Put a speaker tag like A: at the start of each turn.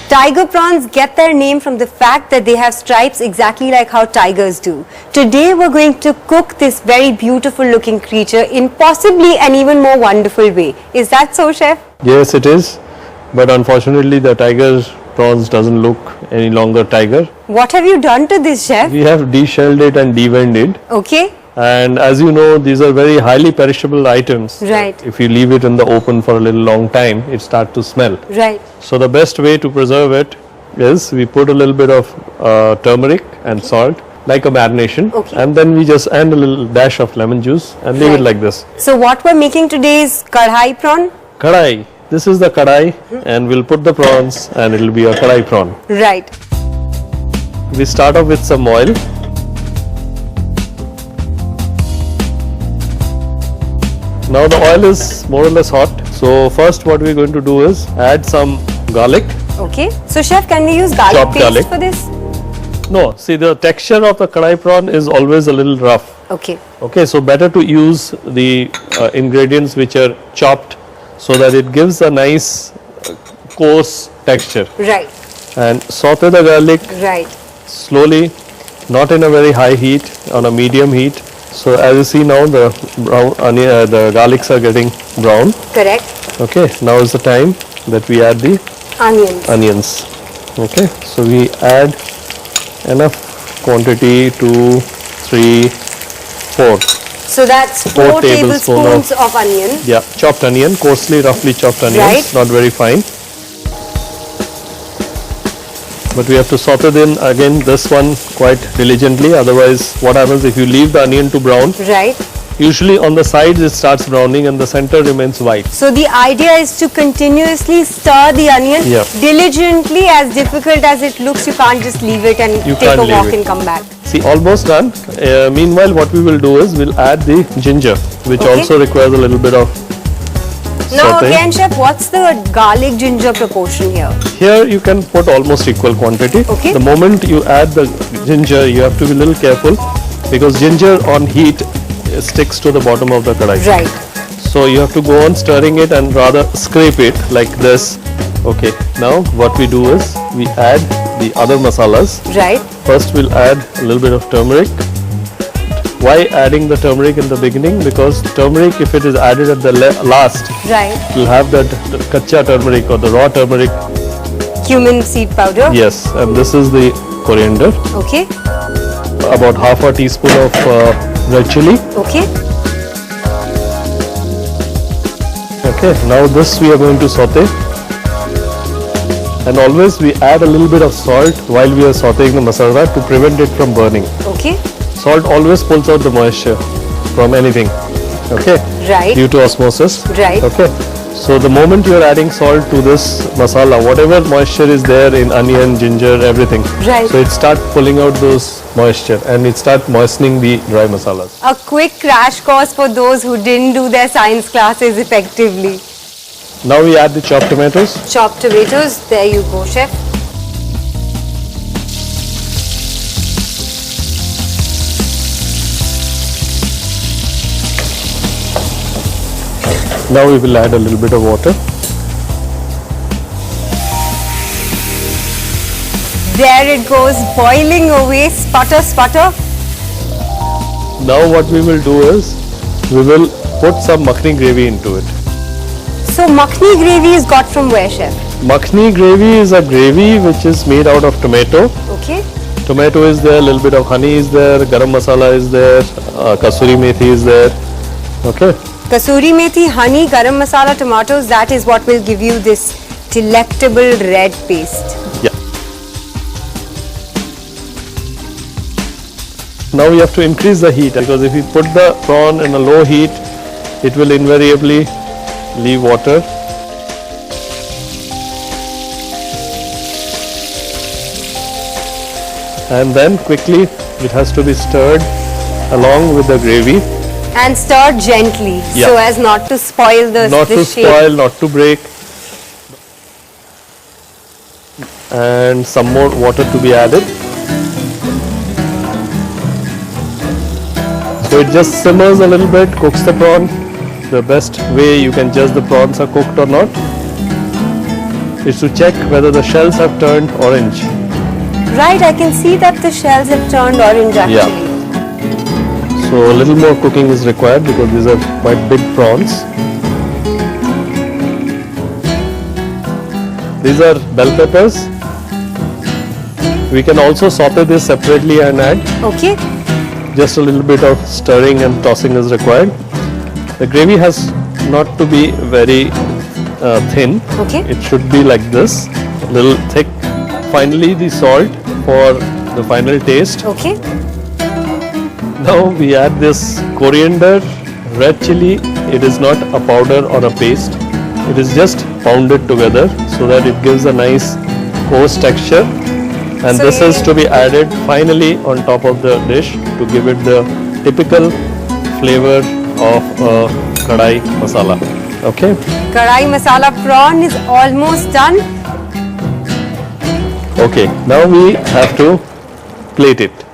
A: Tiger prawns get their name from the fact that they have stripes exactly like how tigers do. Today we're going to cook this very beautiful looking creature in possibly an even more wonderful way. Is that so, chef?
B: Yes, it is. But unfortunately the tiger prawns doesn't look any longer tiger.
A: What have you done to this, chef?
B: We have deshelled it and deveined it.
A: Okay.
B: And as you know, these are very highly perishable items.
A: Right.
B: If you leave it in the open for a little long time, it starts to smell.
A: Right.
B: So the best way to preserve it is we put a little bit of turmeric and salt, like a marination,
A: Okay.
B: and then we just add a little dash of lemon juice and leave it like this.
A: So what we're making today is kadhai prawn?
B: Kadai. This is the kadai, and we'll put the prawns and it'll be a kadai prawn.
A: Right.
B: We start off with some oil. Now the oil is more or less hot. So first what we're going to do is add some garlic.
A: Okay. So chef, can we use garlic
B: Chopped
A: paste
B: garlic.
A: for this?
B: No, see the texture of the kadai prawn is always a little rough.
A: Okay.
B: Okay, so better to use the ingredients which are chopped so that it gives a nice coarse texture.
A: Right.
B: And saute the garlic
A: Right.
B: slowly, not in a very high heat, on a medium heat. So as you see now, the the garlics are getting brown.
A: Correct.
B: Okay, now is the time that we add the
A: Onions.
B: onions. Okay, so we add enough quantity, 2, 3, 4.
A: So that's 4 tablespoons of onion.
B: Yeah, chopped onion, coarsely, roughly chopped onions,
A: Right.
B: not very fine. But we have to saute them again this one quite diligently, otherwise what happens if you leave the onion to brown,
A: Right.
B: usually on the sides it starts browning and the center remains white.
A: So the idea is to continuously stir the onion
B: Yeah.
A: diligently. As difficult as it looks, you can't just leave it and
B: You
A: take
B: can't
A: a
B: leave
A: walk
B: it.
A: and come back.
B: See, almost done. Meanwhile, what we will do is we'll add the ginger, which
A: Okay.
B: also requires a little bit of
A: Now
B: sauteing.
A: again, chef, what's the garlic ginger proportion here?
B: Here you can put almost equal quantity.
A: Okay.
B: The moment you add the ginger, you have to be a little careful because ginger on heat sticks to the bottom of the kadai.
A: Right.
B: So you have to go on stirring it and rather scrape it like this. Okay. Now what we do is we add the other masalas.
A: Right.
B: First we'll add a little bit of turmeric. Why adding the turmeric in the beginning? Because turmeric, if it is added at the last,
A: Right.
B: you'll have that kacha turmeric or the raw turmeric.
A: Cumin seed powder.
B: Yes, and this is the coriander.
A: Okay.
B: About half a teaspoon of red chili.
A: Okay.
B: Okay, now this we are going to saute. And always we add a little bit of salt while we are sauteing the masala to prevent it from burning.
A: Okay.
B: Salt always pulls out the moisture from anything. Okay.
A: Right.
B: Due to osmosis.
A: Right.
B: Okay. So the moment you are adding salt to this masala, whatever moisture is there in onion, ginger, everything.
A: Right.
B: So it starts pulling out those moisture and it starts moistening the dry masalas.
A: A quick crash course for those who didn't do their science classes effectively.
B: Now we add the chopped tomatoes.
A: Chopped tomatoes. There you go, chef.
B: Now we will add a little bit of water.
A: There it goes, boiling away, sputter, sputter.
B: Now what we will do is we will put some makhni gravy into it.
A: So makhni gravy is got from where, chef?
B: Makhni gravy is a gravy which is made out of tomato.
A: Okay.
B: Tomato is there, a little bit of honey is there, garam masala is there, kasuri methi is there. Okay.
A: Kasuri methi, honey, garam masala, tomatoes, that is what will give you this delectable red paste.
B: Yeah. Now we have to increase the heat because if we put the prawn in a low heat, it will invariably leave water. And then quickly it has to be stirred along with the gravy.
A: And stir gently
B: Yeah.
A: so as not to spoil the
B: Not to
A: shape.
B: spoil, not to break. And some more water to be added. So it just simmers a little bit, cooks the prawn. The best way you can judge the prawns are cooked or not is to check whether the shells have turned orange.
A: Right, I can see that the shells have turned orange actually.
B: So a little more cooking is required because these are quite big prawns. These are bell peppers. We can also saute this separately and add.
A: Okay.
B: Just a little bit of stirring and tossing is required. The gravy has not to be very thin.
A: Okay.
B: It should be like this, a little thick. Finally, the salt for the final taste.
A: Okay.
B: Now we add this coriander, red chili. It is not a powder or a paste. It is just pounded together so that it gives a nice coarse texture. And
A: So
B: this
A: you-
B: is to be added finally on top of the dish to give it the typical flavor of a kadai masala. Okay.
A: Kadai masala prawn is almost done.
B: Okay. Now we have to plate it.